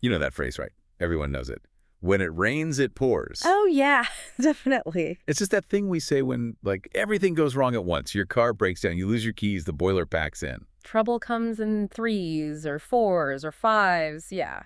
You know that phrase, right? Everyone knows it. When it rains, it pours. Oh, yeah, definitely. It's just that thing we say when, like, everything goes wrong at once. Your car breaks down, you lose your keys, the boiler packs in. Trouble comes in threes or fours or fives, yeah.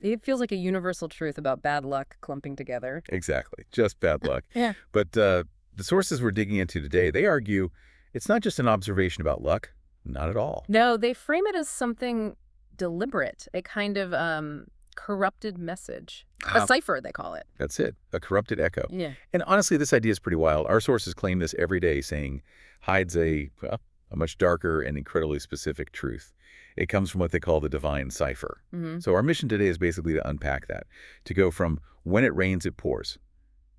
It feels like a universal truth about bad luck clumping together. Exactly. Just bad luck. Yeah. But the sources we're digging into today, they argue it's not just an observation about luck. Not at all. No, they frame it as something deliberate, a kind of corrupted message. A cypher, they call it. That's it. A corrupted echo. Yeah. And honestly, this idea is pretty wild. Our sources claim this every day, saying hides well, a much darker and incredibly specific truth. It comes from what they call the divine cipher. So our mission today is basically to unpack that, to go from when it rains, it pours,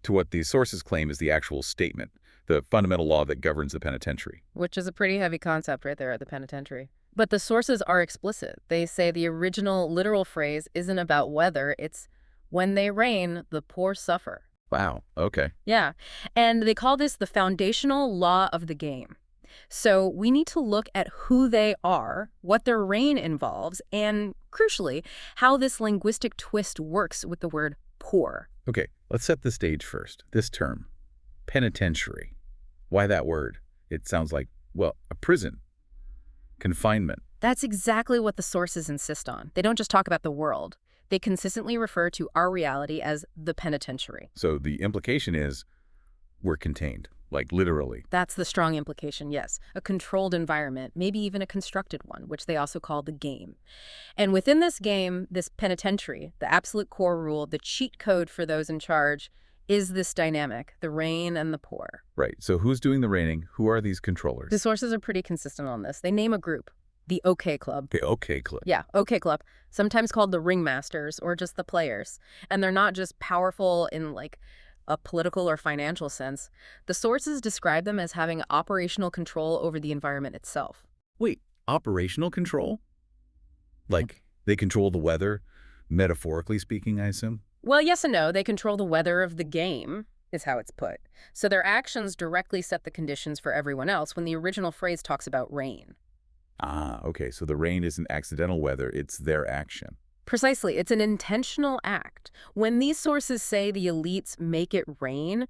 to what these sources claim is the actual statement, the fundamental law that governs the penitentiary. Which is a pretty heavy concept right there at the penitentiary. But the sources are explicit. They say the original literal phrase isn't about weather, it's when they rain, the poor suffer. Wow. Okay. Yeah. And they call this the foundational law of the game. So we need to look at who they are, what their reign involves, and, crucially, how this linguistic twist works with the word poor. Okay, let's set the stage first. This term, penitentiary. Why that word? It sounds like, well, a prison, confinement. That's exactly what the sources insist on. They don't just talk about the world. They consistently refer to our reality as the penitentiary. So the implication is we're contained, like literally. That's the strong implication, yes. A controlled environment, maybe even a constructed one, which they also call the game. And within this game, this penitentiary, the absolute core rule, the cheat code for those in charge, is this dynamic, the rain and the pour. Right. So who's doing the reigning? Who are these controllers? The sources are pretty consistent on this. They name a group, the O.k Club. The O.k Club. Yeah, O.k Club, sometimes called the Ringmasters or just the players. And they're not just powerful in like a political or financial sense. The sources describe them as having operational control over the environment itself. Wait, operational control? Like they control the weather, metaphorically speaking, I assume? Well, yes and no. They control the weather of the game, is how it's put. So their actions directly set the conditions for everyone else when the original phrase talks about rain. Ah, okay. So the rain isn't accidental weather, it's their action. Precisely. It's an intentional act. When these sources say the elites make it rain,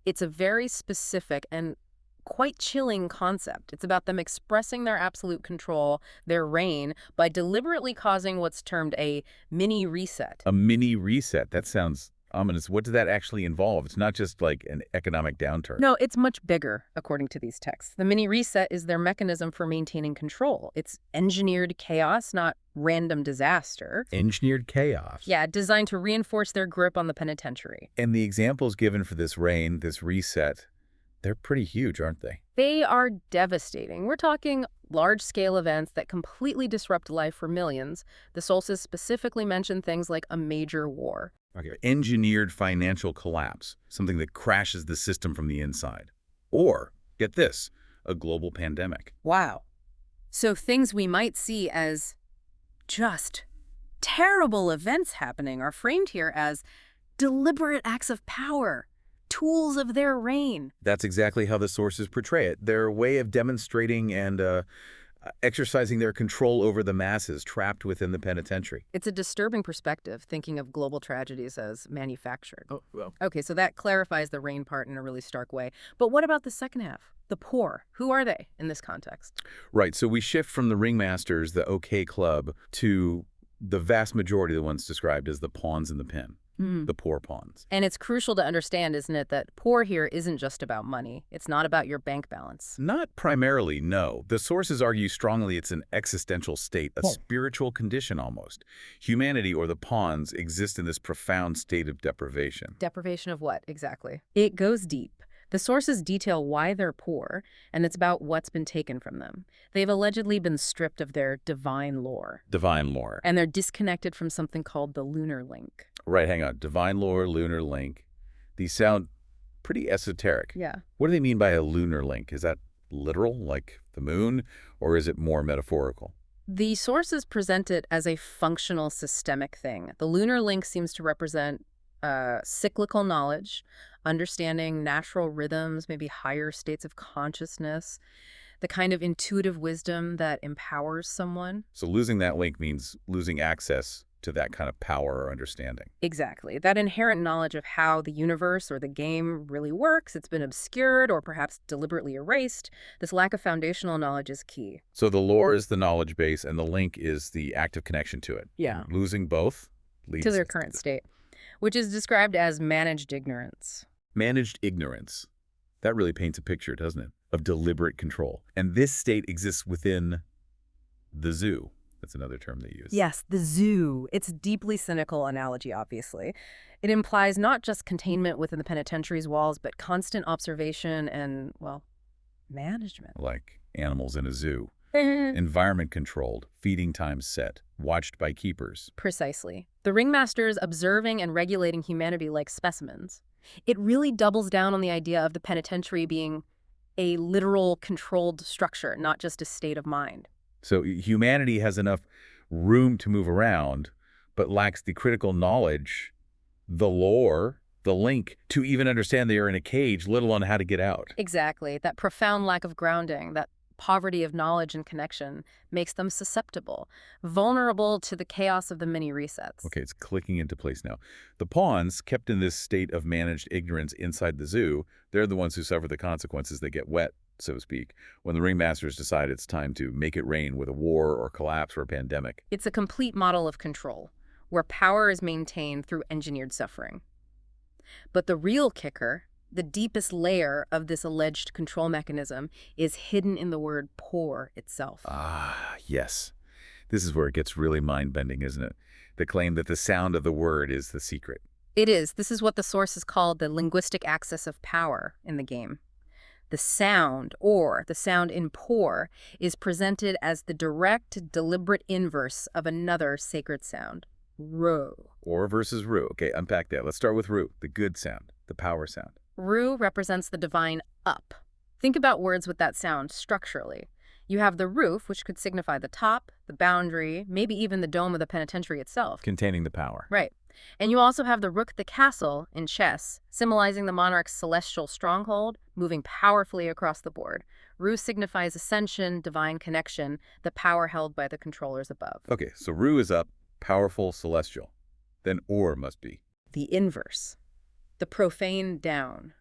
it's a very specific and quite chilling concept. It's about them expressing their absolute control, their reign, by deliberately causing what's termed a mini reset. A mini reset. That sounds ominous. What does that actually involve? It's not just like an economic downturn. No, it's much bigger, according to these texts. The mini reset is their mechanism for maintaining control. It's engineered chaos, not random disaster. Engineered chaos. Yeah, designed to reinforce their grip on the penitentiary. And the examples given for this reign, this reset, they're pretty huge, aren't they? They are devastating. We're talking large-scale events that completely disrupt life for millions. The sources specifically mention things like a major war. Okay. Engineered financial collapse, something that crashes the system from the inside. Or, get this, a global pandemic. Wow. So things we might see as just terrible events happening are framed here as deliberate acts of power, tools of their reign. That's exactly how the sources portray it. Their way of demonstrating and exercising their control over the masses trapped within the penitentiary. It's a disturbing perspective, thinking of global tragedies as manufactured. Oh, well. Okay, so that clarifies the reign part in a really stark way. But what about the second half? The poor. Who are they in this context? Right, so we shift from the Ringmasters, the O.k Club, to the vast majority of the ones described as the pawns in the pen. The poor pawns. And it's crucial to understand, isn't it, that poor here isn't just about money. It's not about your bank balance. Not primarily, no. The sources argue strongly it's an existential state, a spiritual condition almost. Humanity, or the pawns, exist in this profound state of deprivation. Deprivation of what, exactly? It goes deep. The sources detail why they're poor, and it's about what's been taken from them. They've allegedly been stripped of their divine lore. Divine lore. And they're disconnected from something called the lunar link. Right, hang on. Divine lore, lunar link. These sound pretty esoteric. Yeah. What do they mean by a lunar link? Is that literal, like the moon, or is it more metaphorical? The sources present it as a functional systemic thing. The lunar link seems to represent cyclical knowledge, understanding natural rhythms, maybe higher states of consciousness, the kind of intuitive wisdom that empowers someone. So losing that link means losing access to that kind of power or understanding. Exactly. That inherent knowledge of how the universe or the game really works, it's been obscured or perhaps deliberately erased. This lack of foundational knowledge is key. So the lore is the knowledge base, and the link is the active connection to it. Yeah. And losing both leads To their current state, which is described as managed ignorance. managed ignorance. That really paints a picture, doesn't it, of deliberate control. And this state exists within the zoo. That's another term they use. Yes, the zoo. It's a deeply cynical analogy, obviously. It implies not just containment within the penitentiary's walls, but constant observation and, well, management. Like animals in a zoo. Environment controlled, feeding times set, watched by keepers. Precisely. The Ringmasters observing and regulating humanity like specimens. It really doubles down on the idea of the penitentiary being a literal controlled structure, not just a state of mind. So humanity has enough room to move around, but lacks the critical knowledge, the lore, the link to even understand they are in a cage, let alone how to get out. Exactly. That profound lack of grounding, that poverty of knowledge and connection makes them susceptible, vulnerable to the chaos of the mini resets. Okay, it's clicking into place now. The pawns, kept in this state of managed ignorance inside the zoo, they're the ones who suffer the consequences. They get wet, so to speak, when the Ringmasters decide it's time to make it rain with a war or collapse or a pandemic. It's a complete model of control, where power is maintained through engineered suffering. But the real kicker, the deepest layer of this alleged control mechanism, is hidden in the word poor itself. Ah, yes. This is where it gets really mind-bending, isn't it? The claim that the sound of the word is the secret. It is. This is what the sources call the linguistic axis of power in the game. The sound, or the sound in poor, is presented as the direct, deliberate inverse of another sacred sound, ru. Or versus ru. Okay, unpack that. Let's start with ru, the good sound, the power sound. Ru represents the divine up. Think about words with that sound structurally. You have the roof, which could signify the top, the boundary, maybe even the dome of the penitentiary itself. Containing the power. Right. And you also have the rook, the castle, in chess, symbolizing the monarch's celestial stronghold, moving powerfully across the board. Ru signifies ascension, divine connection, the power held by the controllers above. Okay, so ru is up, powerful, celestial. Then or must be. The inverse. The profane down.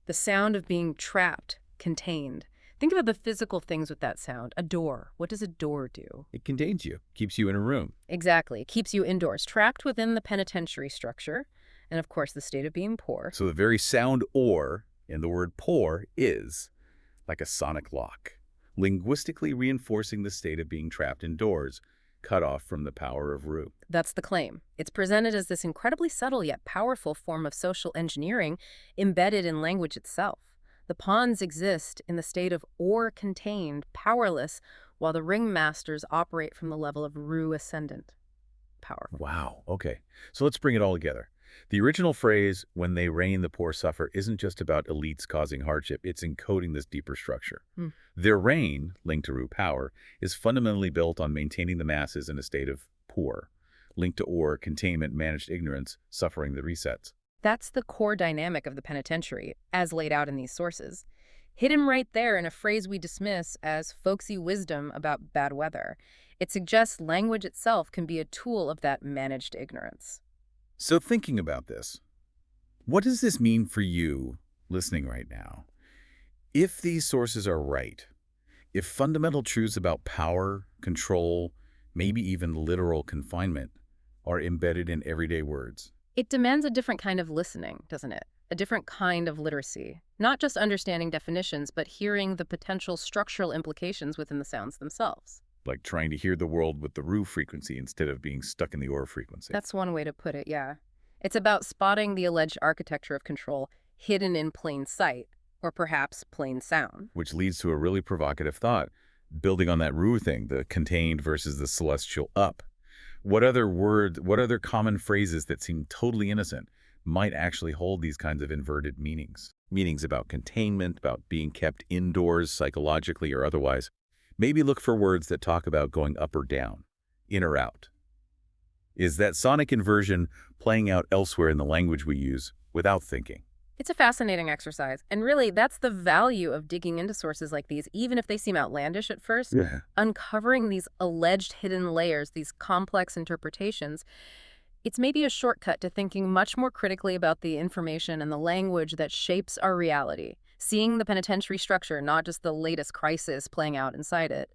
The sound of being trapped, contained. Think about the physical things with that sound. A door. What does a door do? It contains you, keeps you in a room. Exactly. It keeps you indoors, trapped within the penitentiary structure, and of course the state of being poor. So the very sound or in the word poor is like a sonic lock, linguistically reinforcing the state of being trapped indoors, cut off from the power of ru. That's the claim. It's presented as this incredibly subtle yet powerful form of social engineering embedded in language itself. The pawns exist in the state of or contained, powerless, while the ringmasters operate from the level of ru ascendant. Powerful. Wow, okay. So let's bring it all together. The original phrase, when they reign, the poor suffer, isn't just about elites causing hardship. It's encoding this deeper structure. Their reign, linked to ru power, is fundamentally built on maintaining the masses in a state of poor, linked to or, containment, managed ignorance, suffering the resets. That's the core dynamic of the penitentiary, as laid out in these sources. Hidden right there in a phrase we dismiss as folksy wisdom about bad weather. It suggests language itself can be a tool of that managed ignorance. So thinking about this, what does this mean for you listening right now? If these sources are right, if fundamental truths about power, control, maybe even literal confinement are embedded in everyday words, it demands a different kind of listening, doesn't it? A different kind of literacy. Not just understanding definitions, but hearing the potential structural implications within the sounds themselves. like trying to hear the world with the ru frequency instead of being stuck in the or frequency. That's one way to put it, yeah. It's about spotting the alleged architecture of control hidden in plain sight, or perhaps plain sound. Which leads to a really provocative thought, building on that ru thing, the contained versus the celestial up. What other common phrases that seem totally innocent might actually hold these kinds of inverted meanings? Meanings about containment, about being kept indoors psychologically or otherwise. Maybe look for words that talk about going up or down, in or out. Is that sonic inversion playing out elsewhere in the language we use without thinking? It's a fascinating exercise, and really, that's the value of digging into sources like these, even if they seem outlandish at first. Yeah. Uncovering these alleged hidden layers, these complex interpretations, It's maybe a shortcut to thinking much more critically about the information and the language that shapes our reality, seeing the penitentiary structure, not just the latest crisis playing out inside it.